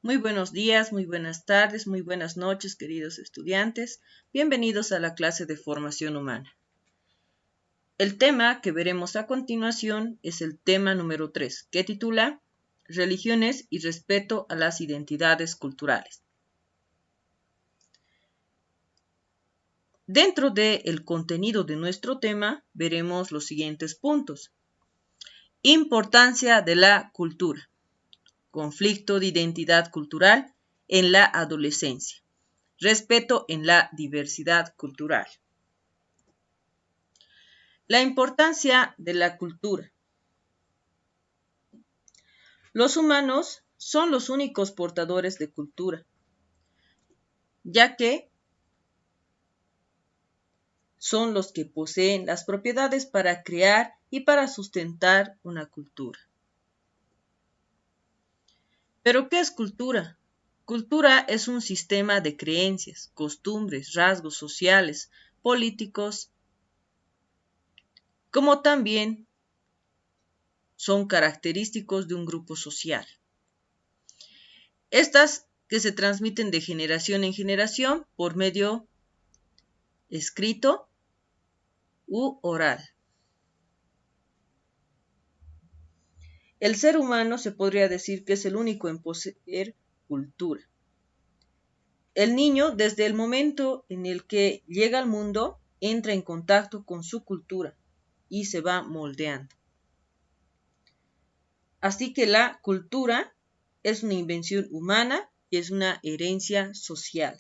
Muy buenos días, muy buenas tardes, muy buenas noches, queridos estudiantes. Bienvenidos a la clase de formación humana. El tema que veremos a continuación es el tema número 3, que titula Religiones y respeto a las identidades culturales. Dentro del contenido de nuestro tema veremos los siguientes puntos. Importancia de la cultura. Conflicto de identidad cultural en la adolescencia. Respeto en la diversidad cultural. La importancia de la cultura. Los humanos son los únicos portadores de cultura, ya que son los que poseen las propiedades para crear y para sustentar una cultura. ¿Pero qué es cultura? Cultura es un sistema de creencias, costumbres, rasgos sociales, políticos, como también son característicos de un grupo social. Estas que se transmiten de generación en generación por medio escrito u oral. El ser humano se podría decir que es el único en poseer cultura. El niño, desde el momento en el que llega al mundo, entra en contacto con su cultura y se va moldeando. Así que la cultura es una invención humana y es una herencia social.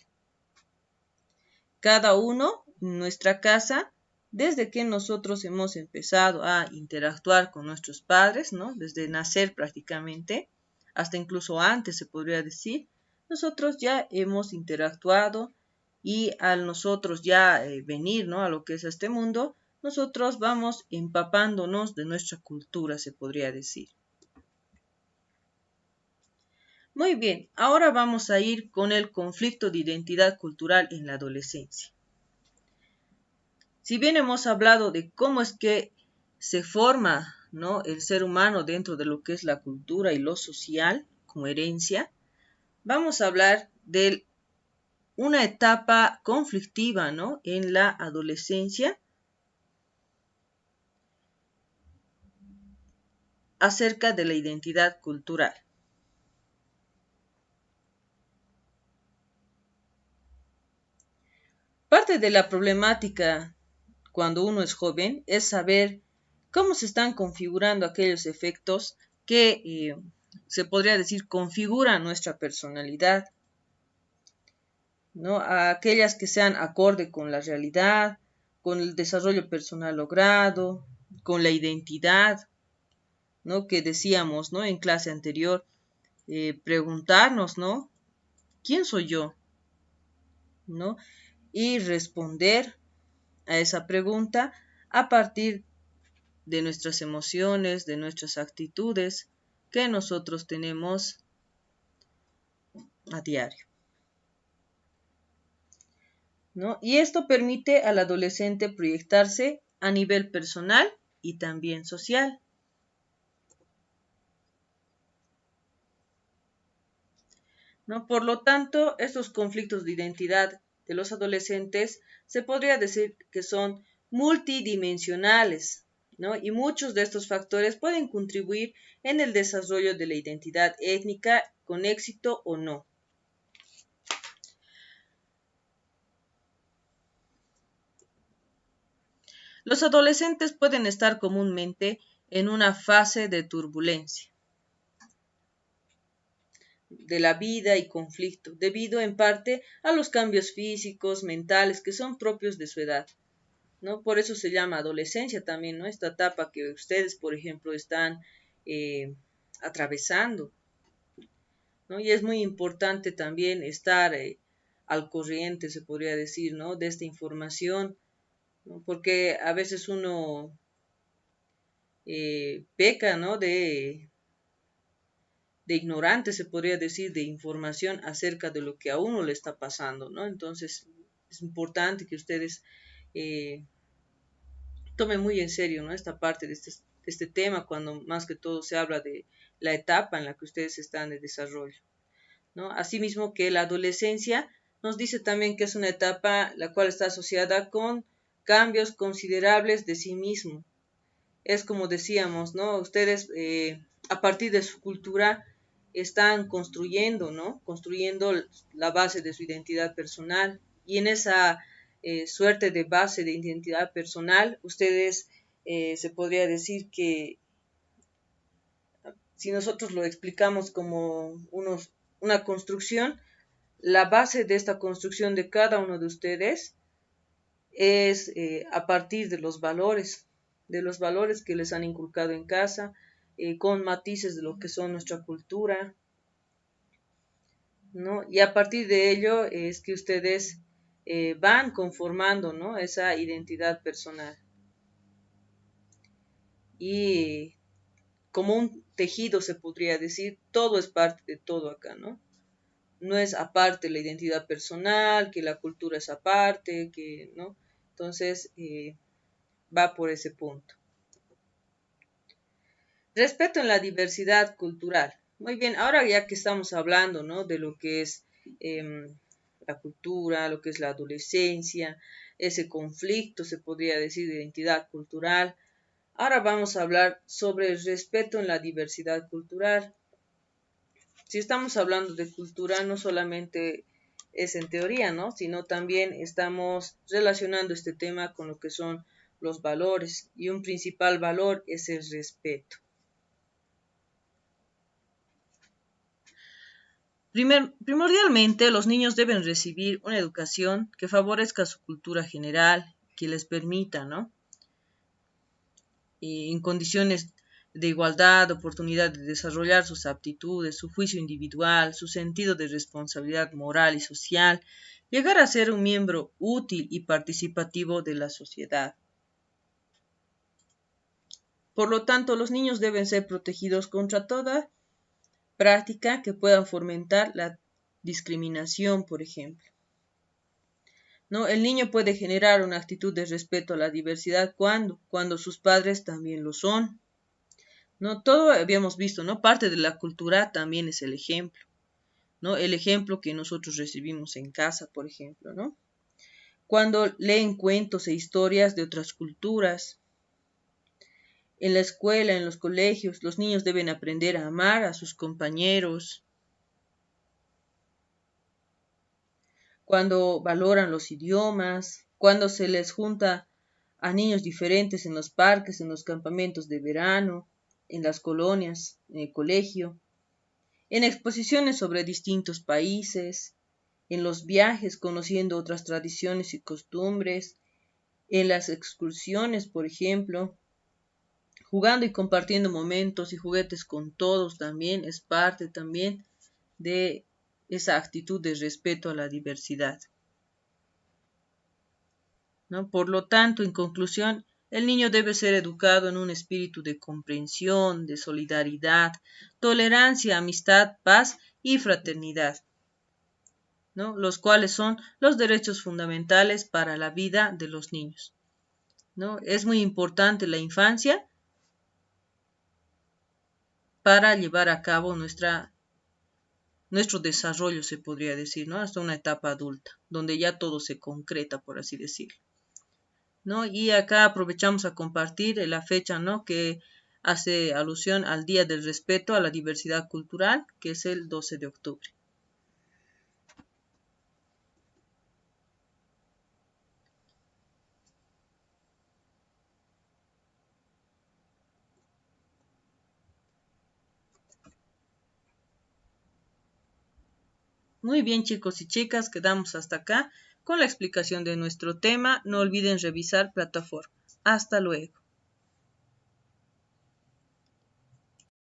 Cada uno en nuestra casa, desde que nosotros hemos empezado a interactuar con nuestros padres, ¿no? Desde nacer prácticamente, hasta incluso antes se podría decir, nosotros ya hemos interactuado y al nosotros ya venir, ¿no? A lo que es este mundo, nosotros vamos empapándonos de nuestra cultura, se podría decir. Muy bien, ahora vamos a ir con el conflicto de identidad cultural en la adolescencia. Si bien hemos hablado de cómo es que se forma, ¿no?, el ser humano dentro de lo que es la cultura y lo social como herencia, vamos a hablar de una etapa conflictiva, ¿no?, en la adolescencia acerca de la identidad cultural. Parte de la problemática cuando uno es joven es saber cómo se están configurando aquellos efectos que se podría decir configuran nuestra personalidad, ¿no? A aquellas que sean acorde con la realidad, con el desarrollo personal logrado, con la identidad, ¿no?, que decíamos, ¿no?, en clase anterior, preguntarnos, ¿no?, ¿quién soy yo?, ¿no?, y responder a esa pregunta a partir de nuestras emociones, de nuestras actitudes que nosotros tenemos a diario, ¿no? Y esto permite al adolescente proyectarse a nivel personal y también social. ¿No? Por lo tanto, estos conflictos de identidad de los adolescentes se podría decir que son multidimensionales, ¿no? Y muchos de estos factores pueden contribuir en el desarrollo de la identidad étnica con éxito o no. Los adolescentes pueden estar comúnmente en una fase de turbulencia de la vida y conflicto, debido en parte a los cambios físicos, mentales que son propios de su edad, ¿no? Por eso se llama adolescencia también, ¿no?, esta etapa que ustedes, por ejemplo, están atravesando, ¿no? Y es muy importante también estar al corriente, se podría decir, ¿no?, de esta información, ¿no?, porque a veces uno peca, ¿no?, de ignorante, se podría decir, de información acerca de lo que a uno le está pasando, ¿no? Entonces, es importante que ustedes tomen muy en serio, ¿no?, esta parte de este tema, cuando más que todo se habla de la etapa en la que ustedes están de desarrollo. ¿no? Asimismo que la adolescencia nos dice también que es una etapa la cual está asociada con cambios considerables de sí mismo. Es como decíamos, ¿no? Ustedes a partir de su cultura están construyendo, ¿no? Construyendo la base de su identidad personal y en esa suerte de base de identidad personal, ustedes se podría decir que si nosotros lo explicamos como una construcción, la base de esta construcción de cada uno de ustedes es a partir de los valores que les han inculcado en casa, con matices de lo que son nuestra cultura, ¿no? Y a partir de ello es que ustedes van conformando, ¿no? Esa identidad personal. Y como un tejido se podría decir, todo es parte de todo acá, ¿no? No es aparte la identidad personal, que la cultura es aparte, que, ¿no? Entonces, va por ese punto. Respeto en la diversidad cultural. Muy bien, ahora ya que estamos hablando, ¿no? De lo que es la cultura, lo que es la adolescencia, ese conflicto, se podría decir, de identidad cultural. Ahora vamos a hablar sobre el respeto en la diversidad cultural. Si estamos hablando de cultura, no solamente es en teoría, ¿no? Sino también estamos relacionando este tema con lo que son los valores. Y un principal valor es el respeto. Primordialmente, los niños deben recibir una educación que favorezca su cultura general, que les permita, ¿no? En condiciones de igualdad, oportunidad de desarrollar sus aptitudes, su juicio individual, su sentido de responsabilidad moral y social, llegar a ser un miembro útil y participativo de la sociedad. Por lo tanto, los niños deben ser protegidos contra toda práctica que pueda fomentar la discriminación, por ejemplo. ¿No? El niño puede generar una actitud de respeto a la diversidad cuando sus padres también lo son. ¿No? Todo habíamos visto, ¿no? Parte de la cultura también es el ejemplo, ¿no? El ejemplo que nosotros recibimos en casa, por ejemplo, ¿no? Cuando leen cuentos e historias de otras culturas, en la escuela, en los colegios, los niños deben aprender a amar a sus compañeros, cuando valoran los idiomas, cuando se les junta a niños diferentes en los parques, en los campamentos de verano, en las colonias, en el colegio, en exposiciones sobre distintos países, en los viajes conociendo otras tradiciones y costumbres, en las excursiones, por ejemplo, jugando y compartiendo momentos y juguetes con todos también es parte también de esa actitud de respeto a la diversidad, ¿no? Por lo tanto, en conclusión, el niño debe ser educado en un espíritu de comprensión, de solidaridad, tolerancia, amistad, paz y fraternidad, ¿no? Los cuales son los derechos fundamentales para la vida de los niños, ¿no? Es muy importante la infancia para llevar a cabo nuestro desarrollo, se podría decir, ¿no? Hasta una etapa adulta, donde ya todo se concreta, por así decirlo, ¿no? Y acá aprovechamos a compartir la fecha, ¿no? Que hace alusión al Día del Respeto a la Diversidad Cultural, que es el 12 de octubre. Muy bien, chicos y chicas, quedamos hasta acá con la explicación de nuestro tema. No olviden revisar plataforma. Hasta luego.